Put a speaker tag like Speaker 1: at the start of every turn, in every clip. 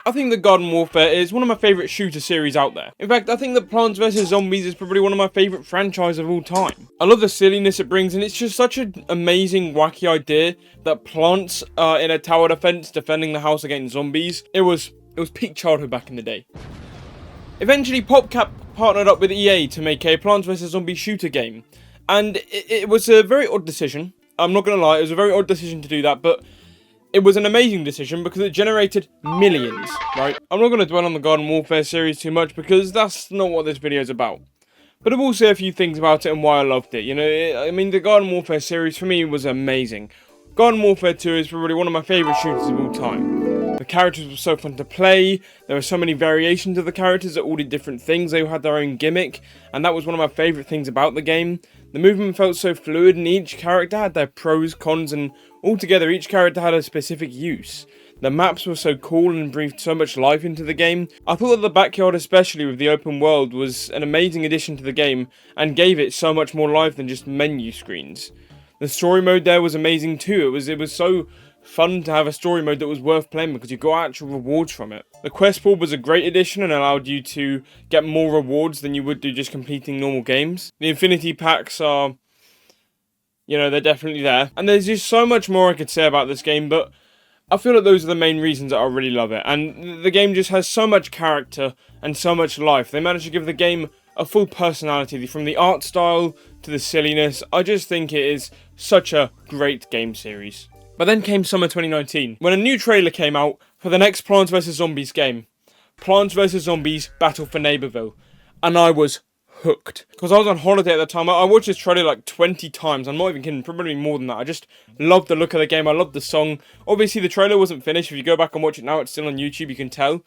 Speaker 1: I think that Garden Warfare is one of my favourite shooter series out there. In fact, I think that Plants vs Zombies is probably one of my favourite franchises of all time. I love the silliness it brings, and it's just such an amazing, wacky idea that plants are in a tower defense defending the house against zombies. It was peak childhood back in the day. Eventually, PopCap partnered up with EA to make a Plants vs Zombies shooter game, and it was a very odd decision. I'm not going to lie, it was a very odd decision to do that, but it was an amazing decision because it generated millions, right? I'm not going to dwell on the Garden Warfare series too much because that's not what this video is about. But I will say a few things about it and why I loved it. You know, I mean, the Garden Warfare series for me was amazing. Garden Warfare 2 is probably one of my favourite shooters of all time. The characters were so fun to play, there were so many variations of the characters that all did different things, they all had their own gimmick, and that was one of my favourite things about the game. The movement felt so fluid and each character had their pros, cons, and altogether each character had a specific use. The maps were so cool and breathed so much life into the game. I thought that the backyard, especially with the open world, was an amazing addition to the game and gave it so much more life than just menu screens. The story mode there was amazing too. It was so fun to have a story mode that was worth playing because you got actual rewards from it. The quest board was a great addition and allowed you to get more rewards than you would do just completing normal games. The infinity packs are, you know, they're definitely there. And there's just so much more I could say about this game, but I feel that those are the main reasons that I really love it. And the game just has so much character and so much life. They managed to give the game a full personality, from the art style to the silliness. I just think it is such a great game series. But then came summer 2019, when a new trailer came out for the next Plants vs Zombies game. Plants vs Zombies Battle for Neighbourville. And I was hooked. Because I was on holiday at the time. I watched this trailer like 20 times. I'm not even kidding, probably more than that. I just loved the look of the game. I loved the song. Obviously the trailer wasn't finished. If you go back and watch it now, it's still on YouTube, you can tell.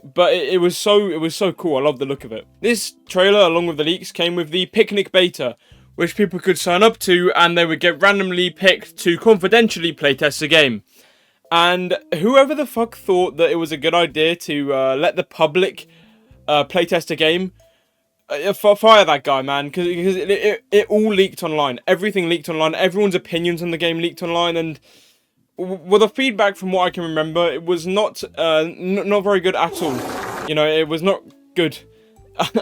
Speaker 1: But it was so cool. I loved the look of it. This trailer, along with the leaks, came with the Picnic Beta, which people could sign up to, and they would get randomly picked to confidentially playtest the game. And whoever the fuck thought that it was a good idea to let the public playtest a game, fire that guy, man, because it all leaked online. Everything leaked online. Everyone's opinions on the game leaked online, and well, the feedback from what I can remember, it was not very good at all. You know, it was not good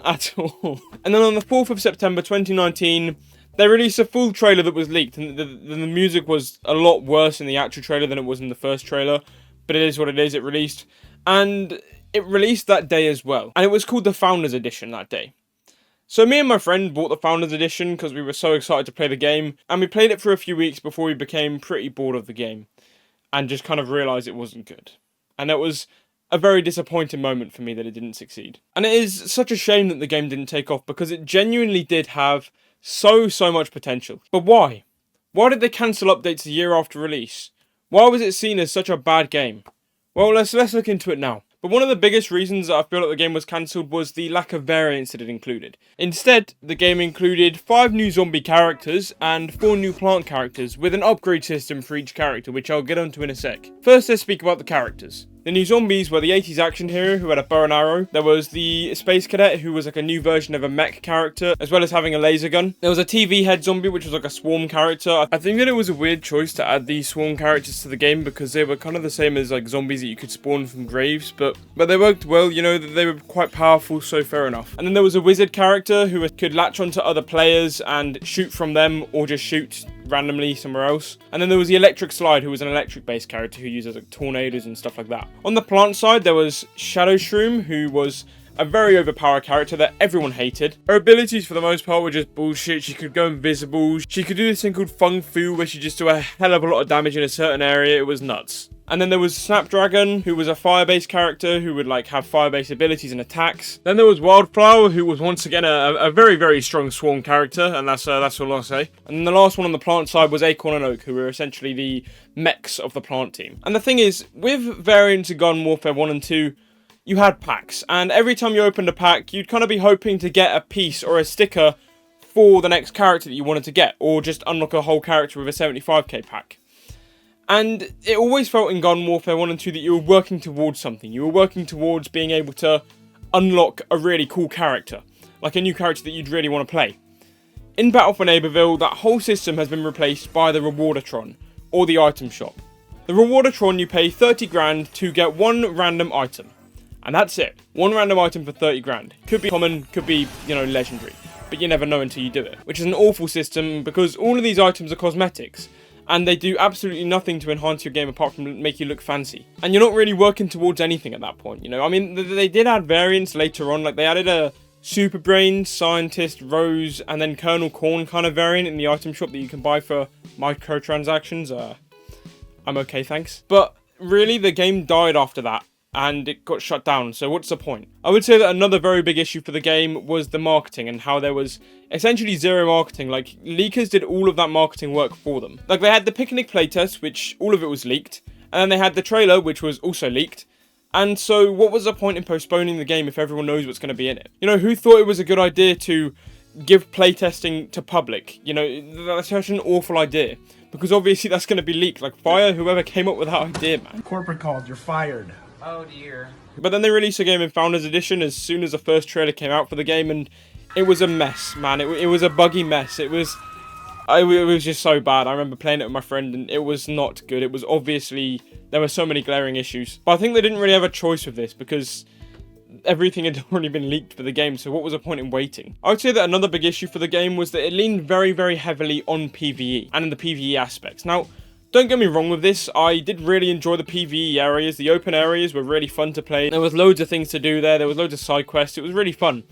Speaker 1: at all. And then on the 4th of September 2019, they released a full trailer that was leaked, and the music was a lot worse in the actual trailer than it was in the first trailer, but it is what it is. It released, and it released that day as well, and it was called the Founders Edition that day. So me and my friend bought the Founders Edition because we were so excited to play the game, and we played it for a few weeks before we became pretty bored of the game, and just kind of realised it wasn't good. And it was a very disappointing moment for me that it didn't succeed. And it is such a shame that the game didn't take off, because it genuinely did have so much potential. But why? Why did they cancel updates a year after release? Why was it seen as such a bad game? Well, let's look into it now. But one of the biggest reasons that I feel like the game was cancelled was the lack of variants that it included. Instead, the game included 5 new zombie characters and 4 new plant characters, with an upgrade system for each character, which I'll get onto in a sec. First, let's speak about the characters. The new zombies were the 80s action hero who had a bow and arrow. There was the space cadet who was like a new version of a mech character, as well as having a laser gun. There was a TV head zombie, which was like a swarm character. I think that it was a weird choice to add these swarm characters to the game because they were kind of the same as like zombies that you could spawn from graves, but they worked well, you know, they were quite powerful, so fair enough. And then there was a wizard character who could latch onto other players and shoot from them, or just shoot randomly somewhere else. And then there was the electric slide, who was an electric based character who uses like tornadoes and stuff like that. On the plant side, there was Shadow Shroom, who was a very overpowered character that everyone hated. Her abilities for the most part were just bullshit. She could go invisible. She could do this thing called Fung Fu, where she just do a hell of a lot of damage in a certain area. It was nuts. And then there was Snapdragon, who was a fire-based character who would like have fire-based abilities and attacks. Then there was Wildflower, who was once again a very strong swarm character, and that's all I'll say. And then the last one on the plant side was Acorn and Oak, who were essentially the mechs of the plant team. And the thing is, with variants of Garden Warfare 1 and 2, you had packs, and every time you opened a pack, you'd kind of be hoping to get a piece or a sticker for the next character that you wanted to get, or just unlock a whole character with a 75k pack. And it always felt in Garden Warfare 1 and 2 that you were working towards something. You were working towards being able to unlock a really cool character, like a new character that you'd really want to play. In Battle for Neighbourville, that whole system has been replaced by the Rewardatron, or the item shop. The Rewardatron, you pay 30 grand to get one random item. And that's it. One random item for 30 grand. Could be common, could be, you know, legendary. But you never know until you do it. Which is an awful system because all of these items are cosmetics. And they do absolutely nothing to enhance your game apart from make you look fancy. And you're not really working towards anything at that point, you know? I mean, they did add variants later on. Like, they added a Super Brain, Scientist, Rose, and then Colonel Corn kind of variant in the item shop that you can buy for microtransactions. I'm okay, thanks. But really, the game died after that. And it got shut down, so what's the point? I would say that another very big issue for the game was the marketing and how there was essentially zero marketing. Like, leakers did all of that marketing work for them. Like, they had the picnic playtest, which all of it was leaked, and then they had the trailer, which was also leaked. And so what was the point in postponing the game if everyone knows what's going to be in it? You know, who thought it was a good idea to give playtesting to public? You know, that's such an awful idea. Because obviously that's going to be leaked. Like, fire whoever came up with that idea, man.
Speaker 2: Corporate called, you're fired.
Speaker 3: Oh dear.
Speaker 1: But then they released a game in Founders Edition as soon as the first trailer came out for the game, and it was a mess, man. It was a buggy mess. It was just so bad. I remember playing it with my friend, and it was not good. It was obviously, there were so many glaring issues. But I think they didn't really have a choice with this, because everything had already been leaked for the game, so what was the point in waiting? I would say that another big issue for the game was that it leaned very, very heavily on PvE, and in the PvE aspects. Now, don't get me wrong with this, I did really enjoy the PvE areas. The open areas were really fun to play. There was loads of things to do there was loads of side quests, it was really fun.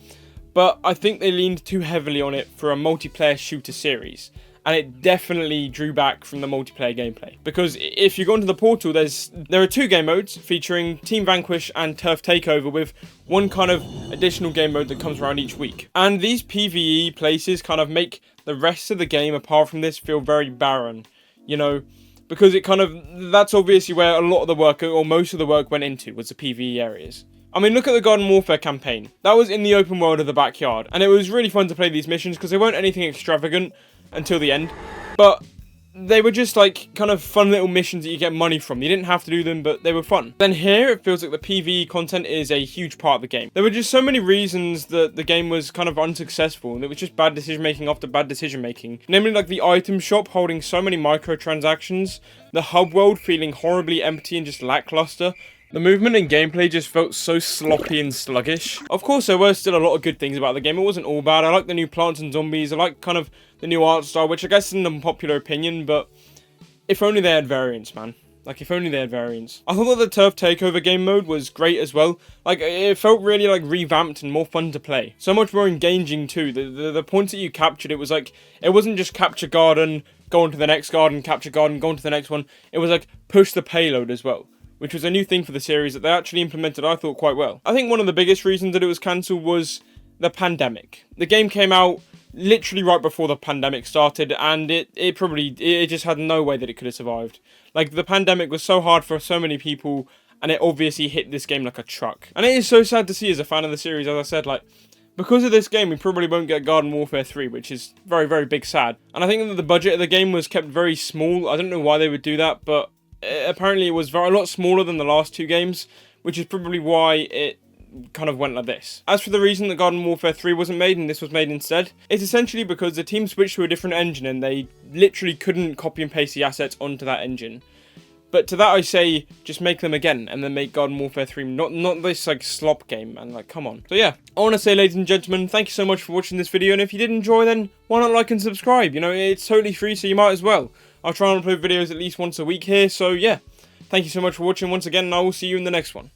Speaker 1: But I think they leaned too heavily on it for a multiplayer shooter series. And it definitely drew back from the multiplayer gameplay. Because if you go into the portal, there are 2 game modes featuring Team Vanquish and Turf Takeover, with one kind of additional game mode that comes around each week. And these PvE places kind of make the rest of the game, apart from this, feel very barren. You know, because that's obviously where a lot of the work, or most of the work, went into, was the PvE areas. I mean, look at the Garden Warfare campaign. That was in the open world of the backyard, and it was really fun to play these missions because they weren't anything extravagant until the end, but they were just like kind of fun little missions that you get money from. You didn't have to do them, but they were fun. Then here, it feels like the PvE content is a huge part of the game. There were just so many reasons that the game was kind of unsuccessful, and it was just bad decision making after bad decision making. Namely, like the item shop holding so many microtransactions, the hub world feeling horribly empty and just lackluster. The movement and gameplay just felt so sloppy and sluggish. Of course, there were still a lot of good things about the game. It wasn't all bad. I like the new plants and zombies. I like kind of the new art style, which I guess is an unpopular opinion, but if only they had variants, man. Like, if only they had variants. I thought that the Turf Takeover game mode was great as well. Like, it felt really, like, revamped and more fun to play. So much more engaging, too. The points that you captured, it was like, it wasn't just capture garden, go on to the next garden, capture garden, go on to the next one. It was like, push the payload as well, which was a new thing for the series that they actually implemented, I thought, quite well. I think one of the biggest reasons that it was cancelled was the pandemic. The game came out literally right before the pandemic started, and it just had no way that it could have survived. Like, the pandemic was so hard for so many people, and it obviously hit this game like a truck. And it is so sad to see as a fan of the series, as I said, like, because of this game, we probably won't get Garden Warfare 3, which is very, very big sad. And I think that the budget of the game was kept very small. I don't know why they would do that, but apparently it was a lot smaller than the last 2 games, which is probably why it kind of went like this. As for the reason that Garden Warfare 3 wasn't made and this was made instead, it's essentially because the team switched to a different engine and they literally couldn't copy and paste the assets onto that engine. But to that I say, just make them again and then make Garden Warfare 3, not this like slop game, man, like come on. So yeah, I want to say, ladies and gentlemen, thank you so much for watching this video, and if you did enjoy, then why not like and subscribe? You know, it's totally free, so you might as well. I'll try and upload videos at least once a week here, so yeah. Thank you so much for watching once again, and I will see you in the next one.